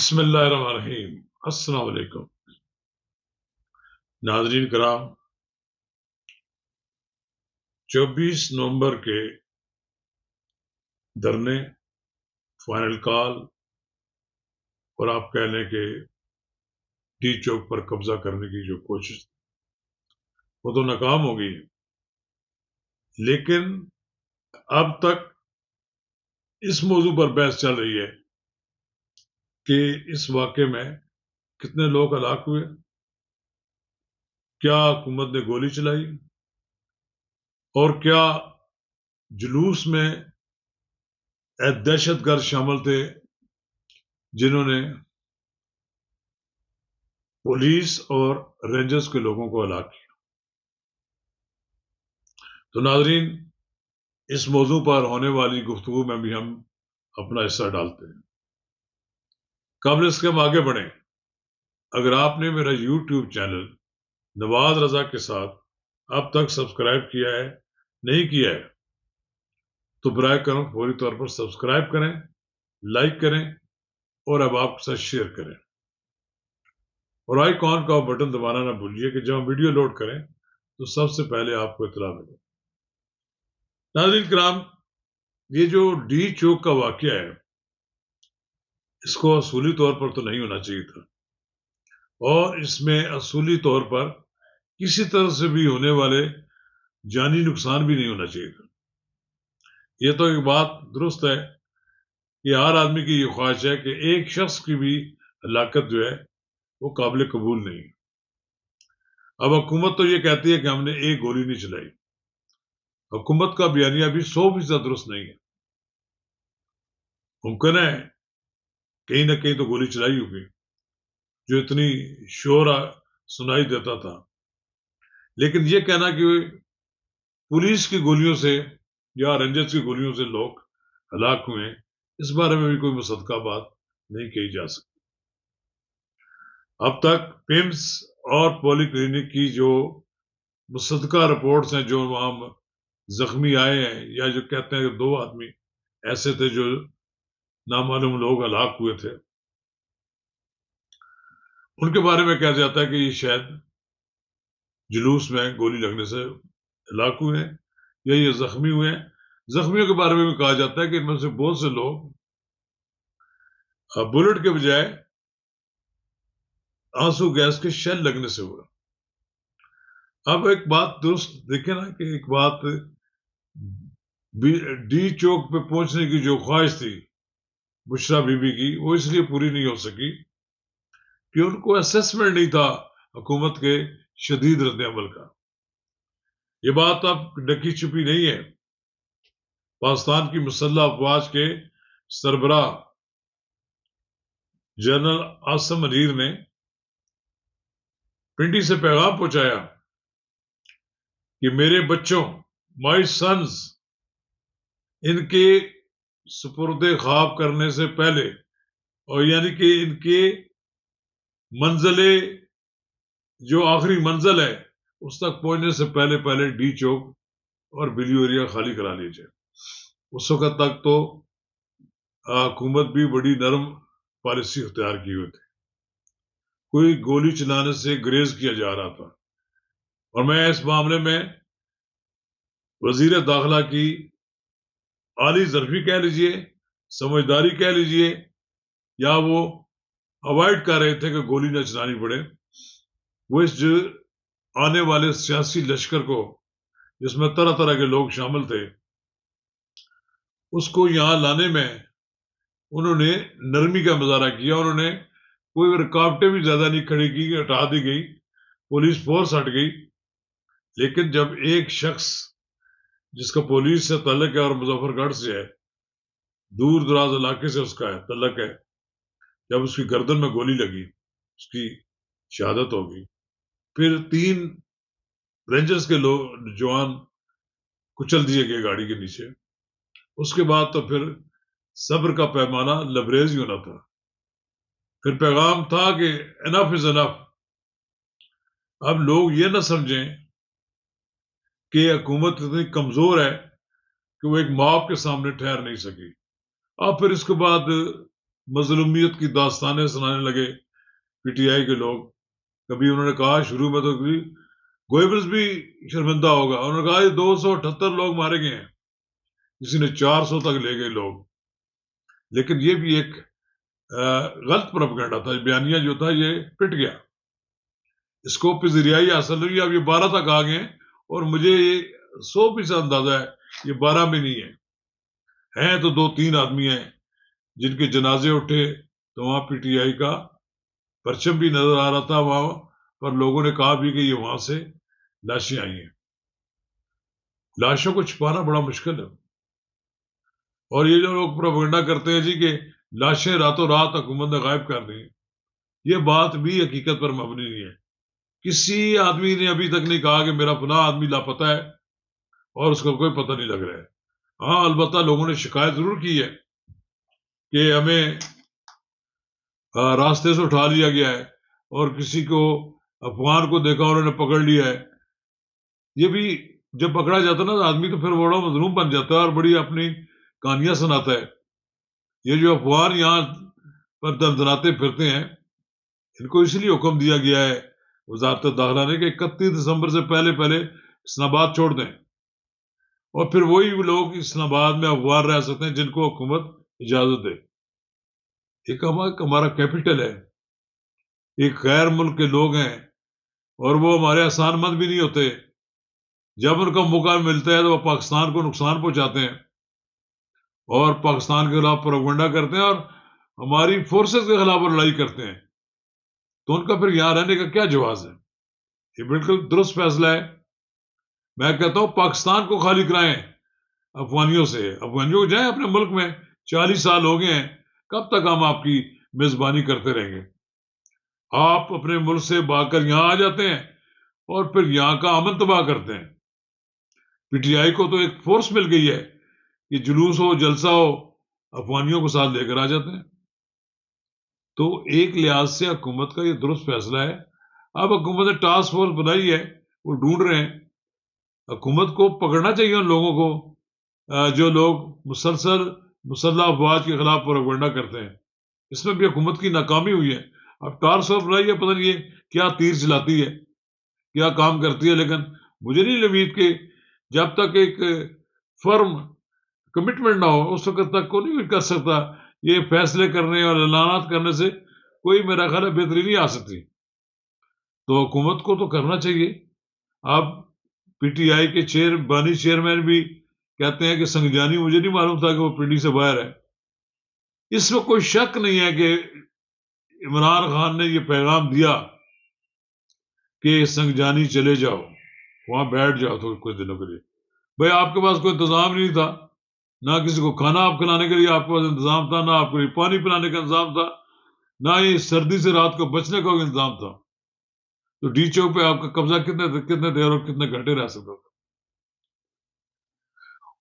بسم اللہ الرحمن الرحیم۔ السلام علیکم ناظرین کرام، 24 نومبر کے دھرنے، فائنل کال اور آپ کہہ لیں کہ ڈی چوک پر قبضہ کرنے کی جو کوشش وہ تو ناکام ہو گئی، لیکن اب تک اس موضوع پر بحث چل رہی ہے کہ اس واقعے میں کتنے لوگ ہلاک ہوئے، کیا حکومت نے گولی چلائی اور کیا جلوس میں دہشت گرد شامل تھے جنہوں نے پولیس اور رینجرز کے لوگوں کو ہلاک کیا۔ تو ناظرین، اس موضوع پر ہونے والی گفتگو میں بھی ہم اپنا حصہ ڈالتے ہیں۔ قبل اس کے ہم آگے بڑھیں، اگر آپ نے میرا یوٹیوب چینل نواز رضا کے ساتھ اب تک سبسکرائب کیا ہے نہیں کیا ہے تو برائے کرم فوری طور پر سبسکرائب کریں، لائک کریں اور اب آپ کے ساتھ شیئر کریں، اور آئیکن کا بٹن دبانا نہ بھولیے کہ جب ہم ویڈیو لوڈ کریں تو سب سے پہلے آپ کو اطلاع ملے۔ ناظرین کرام، یہ جو ڈی چوک کا واقعہ ہے اس کو اصولی طور پر تو نہیں ہونا چاہیے تھا، اور اس میں اصولی طور پر کسی طرح سے بھی ہونے والے جانی نقصان بھی نہیں ہونا چاہیے تھا۔ یہ تو ایک بات درست ہے کہ ہر آدمی کی یہ خواہش ہے کہ ایک شخص کی بھی ہلاکت جو ہے وہ قابل قبول نہیں۔ اب حکومت تو یہ کہتی ہے کہ ہم نے ایک گولی نہیں چلائی، حکومت کا بیانیہ بھی 100% درست نہیں ہے۔ ممکن ہے کہیں نہ کہیں تو گولی چلائی ہوگی جو اتنی شور سنائی دیتا تھا، لیکن یہ کہنا کہ پولیس کی گولیوں سے یا رینجرز کی گولیوں سے لوگ ہلاک ہوئے، اس بارے میں بھی کوئی مصدقہ بات نہیں کہی جا سکتی۔ اب تک پیمز اور پولی کلینک کی جو مصدقہ رپورٹس ہیں، جو وہاں زخمی آئے ہیں یا جو کہتے ہیں کہ 2 آدمی ایسے تھے جو نامعلوم لوگ ہلاک ہوئے تھے، ان کے بارے میں کہا جاتا ہے کہ یہ شاید جلوس میں گولی لگنے سے ہلاک ہوئے ہیں یا یہ زخمی ہوئے ہیں۔ زخمیوں کے بارے میں بھی کہا جاتا ہے کہ ان میں سے بہت سے لوگ بلٹ کے بجائے آنسو گیس کے شیل لگنے سے ہوا۔ اب ایک بات درست دیکھیں نا کہ ایک بات ڈی چوک پہ پہنچنے کی جو خواہش تھی بشرا بی بی کی، وہ اس لیے پوری نہیں ہو سکی کہ ان کو اسیسمنٹ نہیں تھا حکومت کے شدید رد عمل کا۔ یہ بات اب ڈکی چھپی نہیں ہے۔ پاکستان کی مسلح افواج کے سربراہ جنرل عاصم منیر نے پنڈی سے پیغام پہنچایا کہ میرے بچوں، مائی سنز، ان کے سپرد خواب کرنے سے پہلے، اور یعنی کہ ان کے منزل جو آخری منزل ہے اس تک پہنچنے سے پہلے پہلے ڈی چوک اور بلیو ایریا خالی کرا لیجیے۔ اس وقت تک تو حکومت بھی بڑی نرم پالیسی اختیار کی ہوئی تھی، کوئی گولی چلانے سے گریز کیا جا رہا تھا، اور میں اس معاملے میں وزیر داخلہ کی عالی ظرفی کہہ لیجئے، سمجھداری کہہ لیجئے، یا وہ اوائڈ کر رہے تھے کہ گولی نہ چلانی پڑے، وہ اس آنے والے سیاسی لشکر کو جس میں طرح طرح کے لوگ شامل تھے اس کو یہاں لانے میں انہوں نے نرمی کا مظاہرہ کیا۔ انہوں نے کوئی رکاوٹیں بھی زیادہ نہیں کھڑی کی، ہٹا دی گئی، پولیس فورس ہٹ گئی، لیکن جب ایک شخص جس کا پولیس سے تعلق ہے اور مظفر گڑھ سے ہے، دور دراز علاقے سے اس کا ہے تعلق ہے، جب اس کی گردن میں گولی لگی اس کی شہادت ہو گئی، پھر 3 رینجرز کے جوان کچل دیے گئے گاڑی کے نیچے، اس کے بعد تو پھر صبر کا پیمانہ لبریز ہی ہونا تھا۔ پھر پیغام تھا کہ انف از انف۔ اب لوگ یہ نہ سمجھیں کہ حکومت اتنی کمزور ہے کہ وہ ایک موب کے سامنے ٹھہر نہیں سکی۔ اب پھر اس کے بعد مظلومیت کی داستانیں سنانے لگے پی ٹی آئی کے لوگ. کبھی انہوں نے کہا شروع میں تو گوئبلز بھی شرمندہ ہوگا، انہوں نے کہا یہ 278 لوگ مارے گئے ہیں، کسی نے 400 تک لے گئے لوگ. لیکن یہ بھی ایک غلط پروپیگنڈا تھا، بیانیہ جو تھا یہ پٹ گیا، اس کو پذیرائی حاصل ہوئی. اب یہ 12 تک آ گئے اور مجھے 100% اندازہ ہے یہ 12 میں نہیں ہیں تو 2-3 آدمی ہیں جن کے جنازے اٹھے تو وہاں پی ٹی آئی کا پرچم بھی نظر آ رہا تھا وہاں پر. لوگوں نے کہا بھی کہ یہ وہاں سے لاشیں آئی ہیں. لاشوں کو چھپانا بڑا مشکل ہے، اور یہ جو لوگ پروپیگنڈا کرتے ہیں جی کہ لاشیں راتوں رات حکومت نے غائب کر دی، یہ بات بھی حقیقت پر مبنی نہیں ہے. کسی آدمی نے ابھی تک نہیں کہا کہ میرا فلاں آدمی لاپتہ ہے اور اس کو کوئی پتہ نہیں لگ رہا ہے. ہاں البتہ لوگوں نے شکایت ضرور کی ہے کہ ہمیں راستے سے اٹھا لیا گیا ہے اور کسی کو افغان کو دیکھا انہوں نے پکڑ لیا ہے. یہ بھی جب پکڑا جاتا ہے نا آدمی تو پھر بڑا مظلوم بن جاتا ہے اور بڑی اپنی کہانیاں سناتا ہے. یہ جو افغان یہاں پر دندناتے پھرتے ہیں ان کو اس لیے حکم دیا گیا ہے وزارت داخلہ نے کہ 31 دسمبر سے پہلے اسلام آباد چھوڑ دیں، اور پھر وہی لوگ اسلام آباد میں افغان رہ سکتے ہیں جن کو حکومت اجازت دے. ایک ہمارا کیپٹل ہے، ایک غیر ملک کے لوگ ہیں اور وہ ہمارے احسان مند بھی نہیں ہوتے. جب ان کا موقع ملتا ہے تو وہ پاکستان کو نقصان پہنچاتے ہیں اور پاکستان کے خلاف پروپیگنڈا کرتے ہیں اور ہماری فورسز کے خلاف لڑائی کرتے ہیں. تو ان کا پھر یہاں رہنے کا کیا جواز ہے؟ یہ بالکل درست فیصلہ ہے. میں کہتا ہوں پاکستان کو خالی کرائیں افغانیوں سے، افغانیوں کو جائیں اپنے ملک میں. 40 سال ہو گئے ہیں، کب تک ہم آپ کی میزبانی کرتے رہیں گے؟ آپ اپنے ملک سے بھاگ کر یہاں آ جاتے ہیں اور پھر یہاں کا امن تباہ کرتے ہیں. پی ٹی آئی کو تو ایک فورس مل گئی ہے کہ جلوس ہو جلسہ ہو افغانیوں کو ساتھ لے کر آ جاتے ہیں. تو ایک لحاظ سے حکومت کا یہ درست فیصلہ ہے. اب حکومت نے ٹاسک فورس بنائی ہے، وہ ڈھونڈ رہے ہیں. حکومت کو پکڑنا چاہیے ان لوگوں کو جو لوگ مسلسل مسلح افواج کے خلاف پروپیگنڈا کرتے ہیں. اس میں بھی حکومت کی ناکامی ہوئی ہے. اب ٹاسک فورس بنائی ہے، پتہ نہیں یہ کیا تیر چلاتی ہے، کیا کام کرتی ہے. لیکن مجھے نہیں امید کہ جب تک ایک فرم کمٹمنٹ نہ ہو اس وقت تک کو نہیں کر سکتا. یہ فیصلے کرنے اور اعلانات کرنے سے کوئی میرا خیال ہے بہتری نہیں آ سکتی. تو حکومت کو تو کرنا چاہیے. اب پی ٹی آئی کے بانی چیئرمین بھی کہتے ہیں کہ سنگجانی مجھے نہیں معلوم تھا کہ وہ پی ڈی سے باہر ہے. اس میں کوئی شک نہیں ہے کہ عمران خان نے یہ پیغام دیا کہ سنگجانی چلے جاؤ، وہاں بیٹھ جاؤ تو کچھ دنوں کے لیے. بھائی آپ کے پاس کوئی انتظام نہیں تھا، نہ کسی کو کھانا آپ کھلانے کے لیے آپ کے پاس انتظام تھا، نہ آپ کو پانی پلانے کا انتظام تھا، نہ ہی سردی سے رات کو بچنے کا کوئی انتظام تھا. تو ڈی چوک پہ آپ کا قبضہ کتنے دیر اور کتنے گھنٹے رہ سکتا تھا.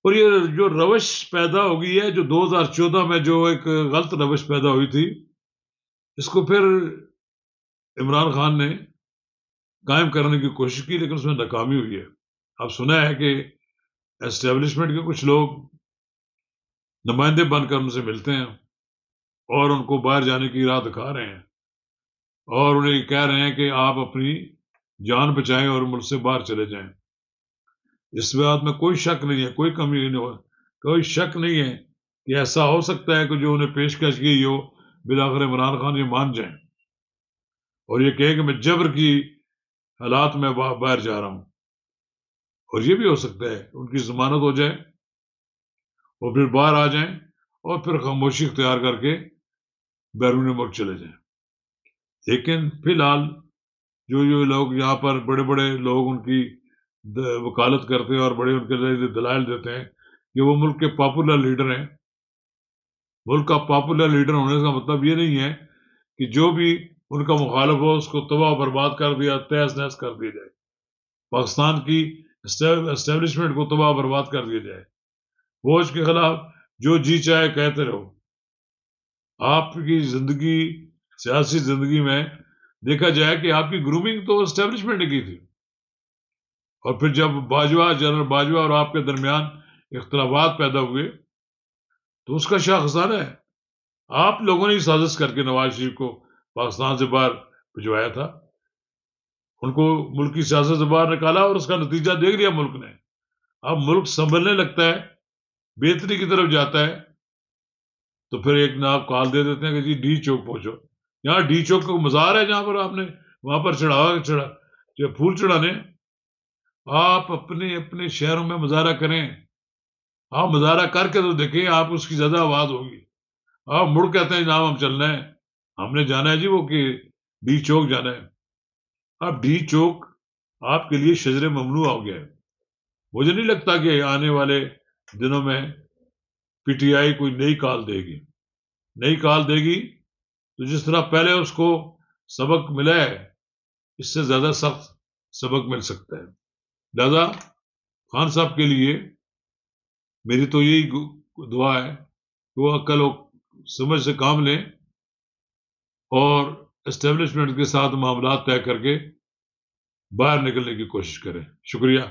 اور یہ جو روش پیدا ہو گئی ہے جو 2014 میں جو ایک غلط روش پیدا ہوئی تھی، اس کو پھر عمران خان نے قائم کرنے کی کوشش کی لیکن اس میں ناکامی ہوئی ہے. اب سنا ہے کہ اسٹیبلشمنٹ کے کچھ لوگ نمائندے بن کر ان سے ملتے ہیں اور ان کو باہر جانے کی راہ دکھا رہے ہیں اور انہیں کہہ رہے ہیں کہ آپ اپنی جان بچائیں اور ملک سے باہر چلے جائیں. اس بات میں کوئی شک نہیں ہے، کوئی کمی نہیں ہو، کوئی شک نہیں ہے کہ ایسا ہو سکتا ہے کہ جو انہیں پیشکش کی ہو بالآخر عمران خان یہ مان جائیں اور یہ کہے کہ میں جبر کی حالات میں باہر جا رہا ہوں. اور یہ بھی ہو سکتا ہے ان کی ضمانت ہو جائے اور پھر باہر آ جائیں اور پھر خاموشی اختیار کر کے بیرون ملک چلے جائیں. لیکن فی الحال جو لوگ یہاں پر بڑے بڑے لوگ ان کی وکالت کرتے ہیں اور بڑے ان کے لیے دلائل دیتے ہیں کہ وہ ملک کے پاپولر لیڈر ہیں. ملک کا پاپولر لیڈر ہونے کا مطلب یہ نہیں ہے کہ جو بھی ان کا مخالف ہو اس کو تباہ و برباد کر دیا، تہس نہس کر دیا جائے، پاکستان کی اسٹیبلشمنٹ کو تباہ و برباد کر دیا جائے. فوج کے خلاف جو جی چاہے کہتے رہو. آپ کی زندگی سیاسی زندگی میں دیکھا جائے کہ آپ کی گرومنگ تو اسٹیبلشمنٹ نے کی تھی، اور پھر جب جنرل باجوہ اور آپ کے درمیان اختلافات پیدا ہوئے تو اس کا شاہ خسارہ ہے. آپ لوگوں نے ہی سازش کر کے نواز شریف کو پاکستان سے باہر بھجوایا تھا، ان کو ملک کی سیاست سے باہر نکالا اور اس کا نتیجہ دیکھ لیا ملک نے. اب ملک سنبھلنے لگتا ہے، بہتری کی طرف جاتا ہے، تو پھر ایک ناب کال دے دیتے ہیں کہ جی ڈی چوک پہنچو. یہاں ڈی چوک کا مزار ہے جہاں پر آپ نے وہاں پر جو پھول چڑھانے. آپ اپنے اپنے شہروں میں مظاہرہ کریں، آپ مظاہرہ کر کے تو دیکھیں، آپ اس کی زیادہ آواز ہوگی. آپ مڑ کہتے ہیں جناب ہم چلنا ہے، ہم نے جانا ہے جی وہ کہ ڈی چوک جانا ہے. اب ڈی چوک آپ کے لیے شجر ممنوع ہو گیا ہے. مجھے نہیں لگتا کہ آنے والے دنوں میں پی ٹی آئی کوئی نئی کال دے گی. نئی کال دے گی تو جس طرح پہلے اس کو سبق ملا ہے، اس سے زیادہ سخت سبق مل سکتا ہے. لہذا خان صاحب کے لیے میری تو یہی دعا ہے کہ وہ عقل و سمجھ سے کام لیں اور اسٹیبلشمنٹ کے ساتھ معاملات طے کر کے باہر نکلنے کی کوشش کریں. شکریہ.